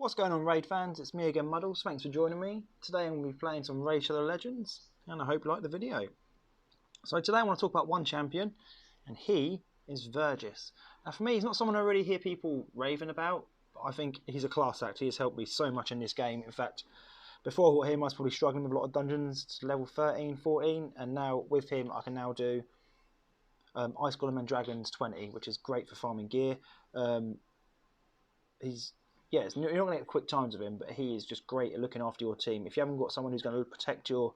What's going on, Raid fans? It's me again, Muddles. Thanks for joining me. Today I'm going to be playing some Raid Shadow Legends, and I hope you like the video. So today I want to talk about one champion, and he is Virgis. Now for me, he's not someone I really hear people raving about, but I think he's a class act. He has helped me so much in this game. In fact, before I got him, I was probably struggling with a lot of dungeons to level 13, 14, and now with him I can now do Ice Golem and Dragons 20, which is great for farming gear. You're not going to get quick times of him, but he is just great at looking after your team. If you haven't got someone who's going to protect your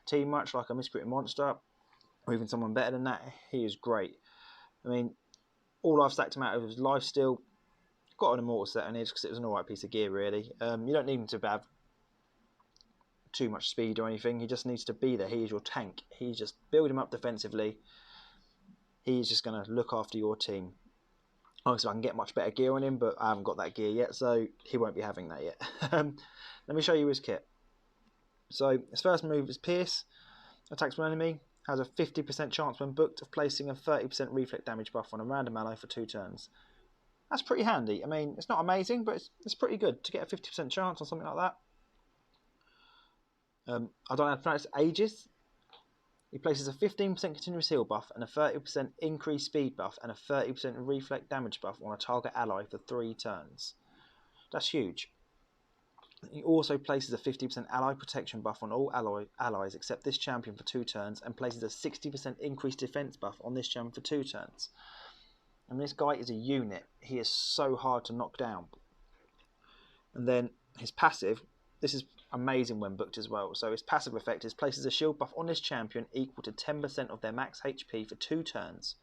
team much, like a Miscreant Monster, or even someone better than that, he is great. I mean, all I've stacked him out of is lifesteal. Got an immortal set on his because it was an alright piece of gear, really. You don't need him to have too much speed or anything. He just needs to be there. He is your tank. He's just build him up defensively. He's just going to look after your team. Obviously, I can get much better gear on him, but I haven't got that gear yet, so he won't be having that yet. Let me show you his kit. So his first move is Pierce. Attacks one enemy. Has a 50% chance when booked of placing a 30% reflect damage buff on a random ally for 2 turns. That's pretty handy. I mean, it's not amazing, but it's pretty good to get a 50% chance on something like that. I don't know how to pronounce Aegis. He places a 15% continuous heal buff and a 30% increased speed buff and a 30% reflect damage buff on a target ally for 3 turns. That's huge. He also places a 50% ally protection buff on all allies except this champion for 2 turns and places a 60% increased defense buff on this champion for 2 turns. And this guy is a unit. He is so hard to knock down. And then his passive, this is amazing when booked as well. So his passive effect is places a shield buff on this champion equal to 10% of their max HP for 2 turns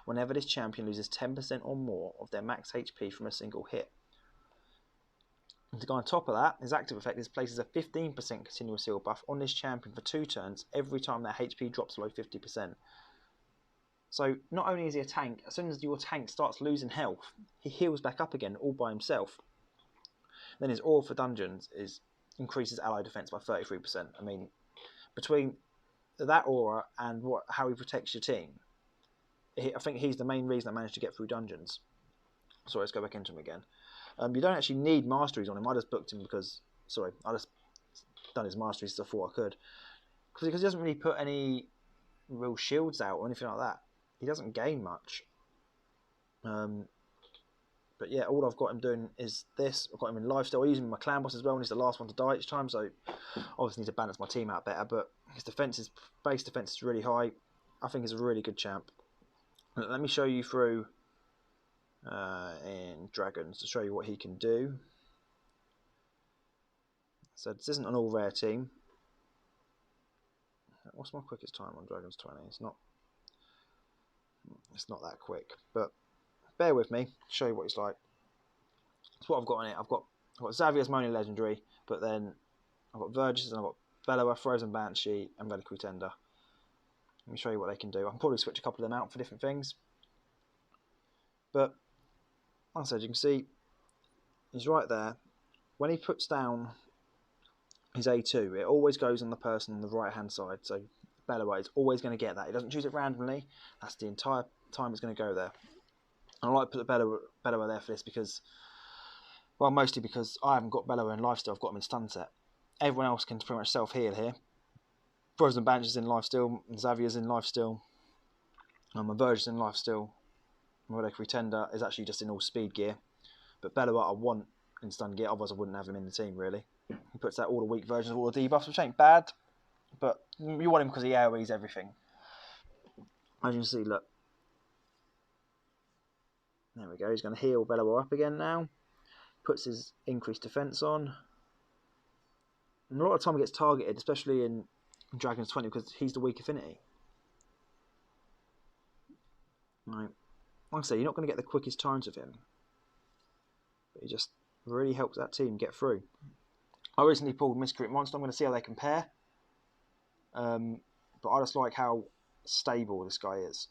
whenever this champion loses 10% or more of their max HP from a single hit. And to go on top of that, his active effect is places a 15% continuous heal buff on this champion for 2 turns every time their HP drops below 50%. So not only is he a tank, as soon as your tank starts losing health, he heals back up again all by himself. Then his aura for dungeons increases ally defense by 33%. I mean, between that aura and how he protects your team, I think he's the main reason I managed to get through dungeons. Sorry, let's go back into him again. You don't actually need masteries on him. I just booked him because, I just done his masteries because I thought I could. Because he doesn't really put any real shields out or anything like that. He doesn't gain much. But yeah, all I've got him doing is this. I've got him in lifesteal. I use him in my clan boss as well, and he's the last one to die each time, so obviously need to balance my team out better. But his base defense is really high. I think he's a really good champ. Let me show you through in Dragons to show you what he can do. So this isn't an all rare team. What's my quickest time on Dragons 20? It's not that quick, but bear with me, show you what he's like. That's what I've got on it. I've got Xavier's Moaning Legendary, but then I've got Virgis and I've got Bellower, Frozen Banshee, and Reliquary Tender. Let me show you what they can do. I can probably switch a couple of them out for different things. But, like I said, you can see he's right there. When he puts down his A2, it always goes on the person on the right hand side. So Bellower is always going to get that. He doesn't choose it randomly. That's the entire time it's going to go there. And I like to put the Bellower there for this because, well, mostly because I haven't got Bellower in lifesteal. I've got him in stun set. Everyone else can pretty much self-heal here. Frozen Banshee's in lifesteal, Xavier's in lifesteal, my Virgis in lifesteal. My Reliquary Tender is actually just in all speed gear. But Bellower I want in stun gear, otherwise I wouldn't have him in the team, really. He puts out all the weak versions of all the debuffs, which ain't bad. But you want him because he AoEs everything. As you can see, look. There we go, he's going to heal Bellower up again now. Puts his increased defense on. And a lot of time he gets targeted, especially in Dragons 20, because he's the weak affinity. Right. Like I say, you're not going to get the quickest times of him. But he just really helps that team get through. I recently pulled Miscreant Monster. I'm going to see how they compare. But I just like how stable this guy is.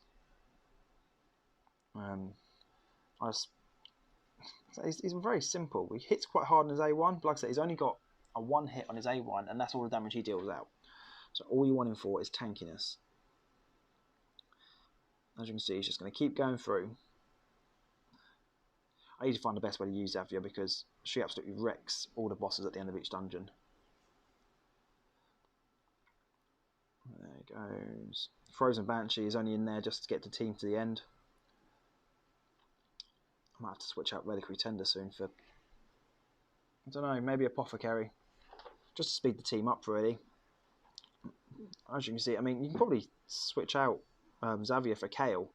He's very simple. He hits quite hard on his A1, but like I said, he's only got a 1 hit on his A1, and that's all the damage he deals out. So all you want him for is tankiness. As you can see, he's just going to keep going through. I need to find the best way to use Xavier because she absolutely wrecks all the bosses at the end of each dungeon. There it goes. Frozen Banshee is only in there just to get the team to the end. I might have to switch out Reliquary Tender soon for, I don't know, maybe Apothecary. Just to speed the team up, really. As you can see, I mean, you can probably switch out Xavier for Kale.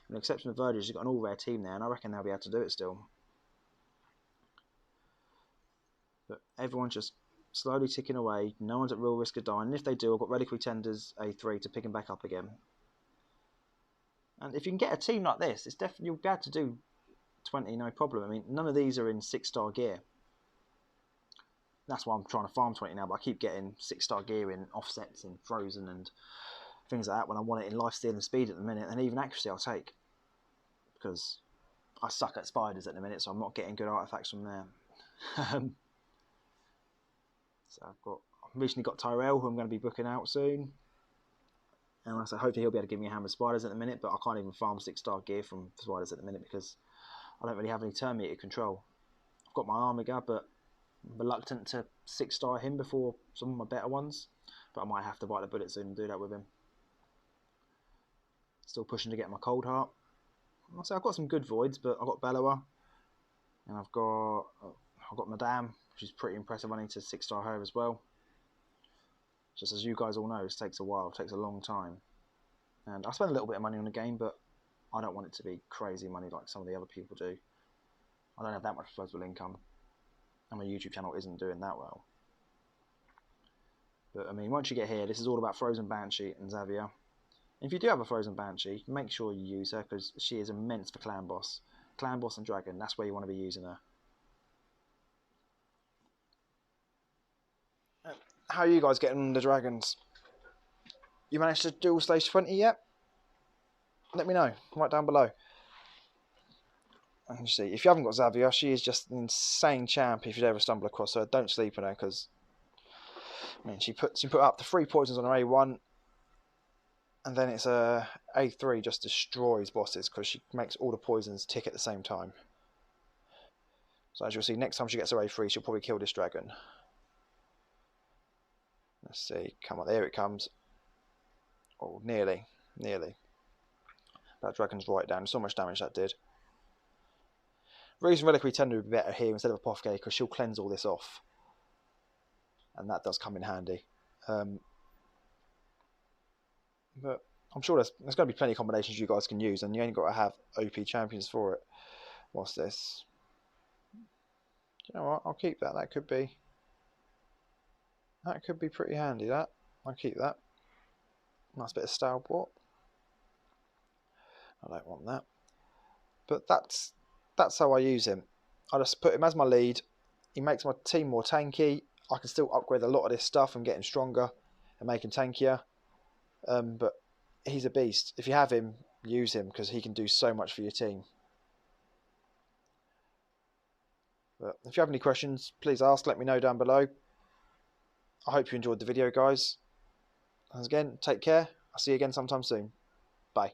With the exception of Virgis, you've got an all-rare team there, and I reckon they'll be able to do it still. But everyone's just slowly ticking away. No one's at real risk of dying. And if they do, I've got Reliquary Tenders A3 to pick them back up again. And if you can get a team like this, it's definitely you'll be able to do 20 no problem. I mean, none of these are in 6-star gear. That's why I'm trying to farm 20 now, but I keep getting 6-star gear in offsets in Frozen and things like that when I want it in lifesteal and speed at the minute, and even accuracy I'll take. Because I suck at spiders at the minute, so I'm not getting good artifacts from there. So I've recently got Tyrell, who I'm going to be booking out soon. And like I said, hopefully he'll be able to give me a hand with spiders at the minute, but I can't even farm 6-star gear from spiders at the minute because I don't really have any turn meter control. I've got my Armiger, but I'm reluctant to 6-star him before some of my better ones. But I might have to bite the bullet soon and do that with him. Still pushing to get my Cold Heart. I've got some good voids, but I've got Bellower. And I've got Madame, which is pretty impressive. I need to 6-star her as well. Just as you guys all know, this takes a while, it takes a long time. And I spend a little bit of money on the game, but I don't want it to be crazy money like some of the other people do. I don't have that much disposable income, and my YouTube channel isn't doing that well. But I mean, once you get here, this is all about Frozen Banshee and Xavier. And if you do have a Frozen Banshee, make sure you use her because she is immense for Clan Boss. Clan Boss and Dragon, that's where you want to be using her. How are you guys getting on the dragons? You managed to do all stage 20 yet? Let me know, right down below. And you see, if you haven't got Xavier, she is just an insane champ if you ever stumble across her. Don't sleep on her because I mean she put up the 3 poisons on her A1, and then it's a A3 just destroys bosses because she makes all the poisons tick at the same time. So as you'll see, next time she gets her A3, she'll probably kill this dragon. Let's see, come on, there it comes. Oh, nearly. That dragon's right down. So much damage that did. Reason Reliquary Tender would be better here instead of Apothecary because she'll cleanse all this off. And that does come in handy. But I'm sure there's going to be plenty of combinations you guys can use, and you ain't got to have OP champions for it. What's this? You know what? I'll keep that. That could be pretty handy, that. I'll keep that. Nice bit of Stalwart. I don't want that. But that's how I use him. I just put him as my lead. He makes my team more tanky. I can still upgrade a lot of this stuff and get him stronger and make him tankier. But he's a beast. If you have him, use him because he can do so much for your team. But if you have any questions, please ask. Let me know down below. I hope you enjoyed the video, guys. Once again, take care. I'll see you again sometime soon. Bye.